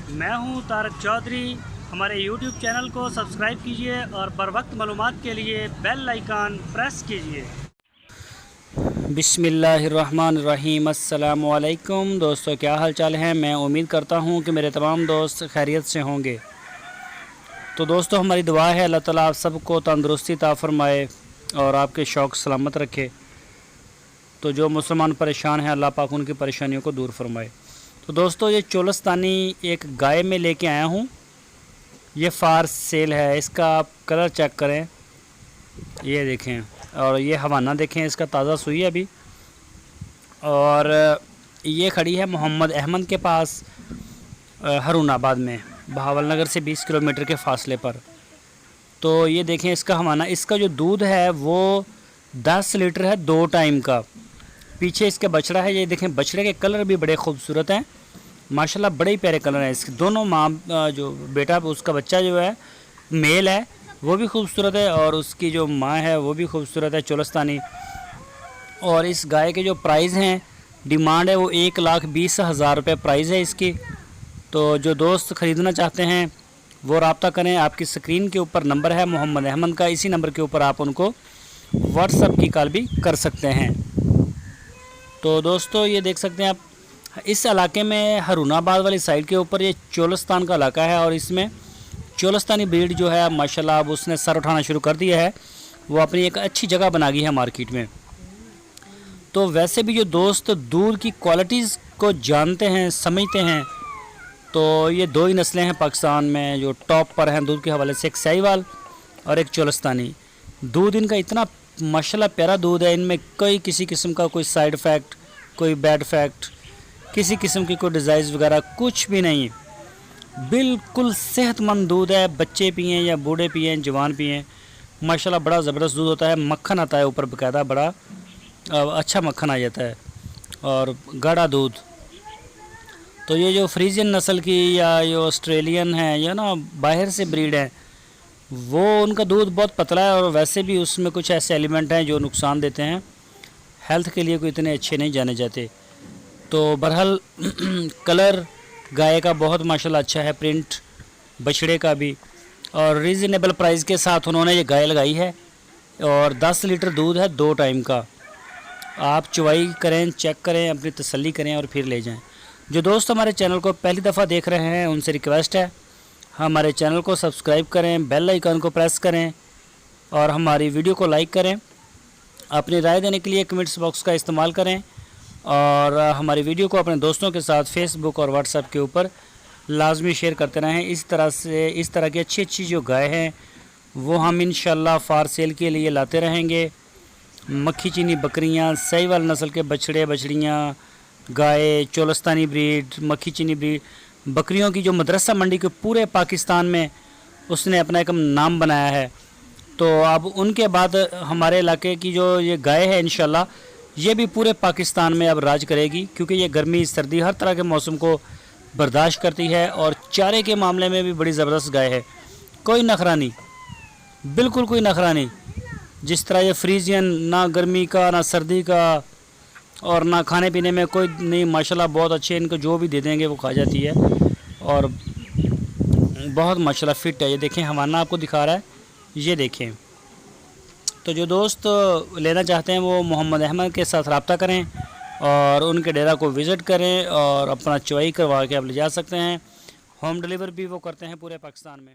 میں ہوں طارق چودھری۔ ہمارے YouTube چینل کو سبسکرائب کیجئے اور بر وقت معلومات کے لیے بیل آئیکن پریس کیجئے۔ بسم اللہ الرحمن الرحیم۔ السلام علیکم دوستو، کیا حال چال ہے؟ میں امید کرتا ہوں کہ میرے تمام دوست خیریت سے ہوں گے۔ تو دوستو، ہماری دعا ہے اللہ تعالیٰ آپ سب کو تندرستی عطا فرمائے اور آپ کے شوق سلامت رکھے۔ تو جو مسلمان پریشان ہیں، اللہ پاک ان کی پریشانیوں کو دور فرمائے۔ تو دوستو، یہ چولستانی ایک گائے میں لے کے آیا ہوں۔ یہ فار سیل ہے۔ اس کا آپ کلر چیک کریں، یہ دیکھیں، اور یہ حوانہ دیکھیں، اس کا تازہ سوئی ہے ابھی۔ اور یہ کھڑی ہے محمد احمد کے پاس ہارون آباد میں، بہاول نگر سے 20 کلومیٹر کے فاصلے پر۔ تو یہ دیکھیں اس کا حوانہ، اس کا جو دودھ ہے وہ 10 لیٹر ہے 2 ٹائم کا۔ پیچھے اس کے بچڑا ہے، یہ دیکھیں بچڑے کے کلر بھی بڑے خوبصورت ہیں ماشاءاللہ، بڑے ہی پیارے کلر ہیں اس کے دونوں۔ ماں جو بیٹا اس کا بچہ جو ہے میل ہے وہ بھی خوبصورت ہے، اور اس کی جو ماں ہے وہ بھی خوبصورت ہے چولستانی۔ اور اس گائے کے جو پرائز ہیں، ڈیمانڈ ہے وہ 1,20,000 روپے پرائز ہے اس کی۔ تو جو دوست خریدنا چاہتے ہیں وہ رابطہ کریں۔ آپ کی سکرین کے اوپر نمبر ہے محمد احمد کا، اسی نمبر کے اوپر آپ ان کو واٹس ایپ کی کال بھی کر سکتے ہیں۔ تو دوستو، یہ دیکھ سکتے ہیں آپ، اس علاقے میں ہارون آباد والی سائڈ کے اوپر یہ چولستان کا علاقہ ہے، اور اس میں چولستانی بریڈ جو ہے ماشاءاللہ اب اس نے سر اٹھانا شروع کر دیا ہے، وہ اپنی ایک اچھی جگہ بنا گئی ہے مارکیٹ میں۔ تو ویسے بھی جو دوست دودھ کی کوالٹیز کو جانتے ہیں، سمجھتے ہیں، تو یہ 2 ہی نسلیں ہیں پاکستان میں جو ٹاپ پر ہیں دودھ کے حوالے سے، ایک ساہیوال اور ایک چولستانی۔ دودھ ان کا اتنا ماشاءاللہ پیارا دودھ ہے، ان میں کوئی کسی قسم کا کوئی سائیڈ افیکٹ، کوئی بیڈ افیکٹ، کسی قسم کی کوئی ڈیزائز وغیرہ کچھ بھی نہیں، بالکل صحت مند دودھ ہے۔ بچے پئیں یا بوڑھے پئیں، جوان پئیں، ماشاءاللہ بڑا زبردست دودھ ہوتا ہے۔ مکھن آتا ہے اوپر باقاعدہ، بڑا اچھا مکھن آ جاتا ہے، اور گاڑھا دودھ۔ تو یہ جو فریزین نسل کی یا یہ آسٹریلین ہے یا نا باہر سے بریڈ ہے، وہ ان کا دودھ بہت پتلا ہے، اور ویسے بھی اس میں کچھ ایسے ایلیمنٹ ہیں جو نقصان دیتے ہیں، ہیلتھ کے لیے کوئی اتنے اچھے نہیں جانے جاتے۔ تو بہرحال کلر گائے کا بہت ماشاءاللہ اچھا ہے، پرنٹ بچڑے کا بھی، اور ریزنیبل پرائز کے ساتھ انہوں نے یہ گائے لگائی ہے، اور 10 لیٹر دودھ ہے 2 ٹائم کا۔ آپ چوائی کریں، چیک کریں، اپنی تسلی کریں اور پھر لے جائیں۔ جو دوست ہمارے چینل کو پہلی دفعہ دیکھ رہے ہیں ان سے ریکویسٹ ہے ہمارے چینل کو سبسکرائب کریں، بیل آئیکن کو پریس کریں، اور ہماری ویڈیو کو لائک کریں۔ اپنی رائے دینے کے لیے کمنٹس باکس کا استعمال کریں، اور ہماری ویڈیو کو اپنے دوستوں کے ساتھ فیس بک اور واٹس ایپ کے اوپر لازمی شیئر کرتے رہیں۔ اس طرح کی اچھی جو گائے ہیں وہ ہم انشاءاللہ فار سیل کے لیے لاتے رہیں گے۔ مکھی چینی بکریاں، ساہیوال نسل کے بچڑے بچڑیاں، گائے، چولستانی بریڈ، مکھی چینی بریڈ، بکریوں کی جو مدرسہ منڈی کے پورے پاکستان میں اس نے اپنا ایک نام بنایا ہے۔ تو اب ان کے بعد ہمارے علاقے کی جو یہ گائے ہے انشاءاللہ یہ بھی پورے پاکستان میں اب راج کرے گی، کیونکہ یہ گرمی سردی ہر طرح کے موسم کو برداشت کرتی ہے، اور چارے کے معاملے میں بھی بڑی زبردست گائے ہے، کوئی نخرہ نہیں، بالکل کوئی نخرہ نہیں۔ جس طرح یہ فریزین، نہ گرمی کا نہ سردی کا، اور نہ کھانے پینے میں کوئی نہیں، ماشاءاللہ بہت اچھے، ان کو جو بھی دے دیں گے وہ کھا جاتی ہے، اور بہت ماشاءاللہ فٹ ہے۔ یہ دیکھیں حوانہ آپ کو دکھا رہا ہے، یہ دیکھیں۔ تو جو دوست لینا چاہتے ہیں وہ محمد احمد کے ساتھ رابطہ کریں، اور ان کے ڈیرا کو وزٹ کریں، اور اپنا چوائی کروا کے آپ لے جا سکتے ہیں۔ ہوم ڈیلیور بھی وہ کرتے ہیں پورے پاکستان میں۔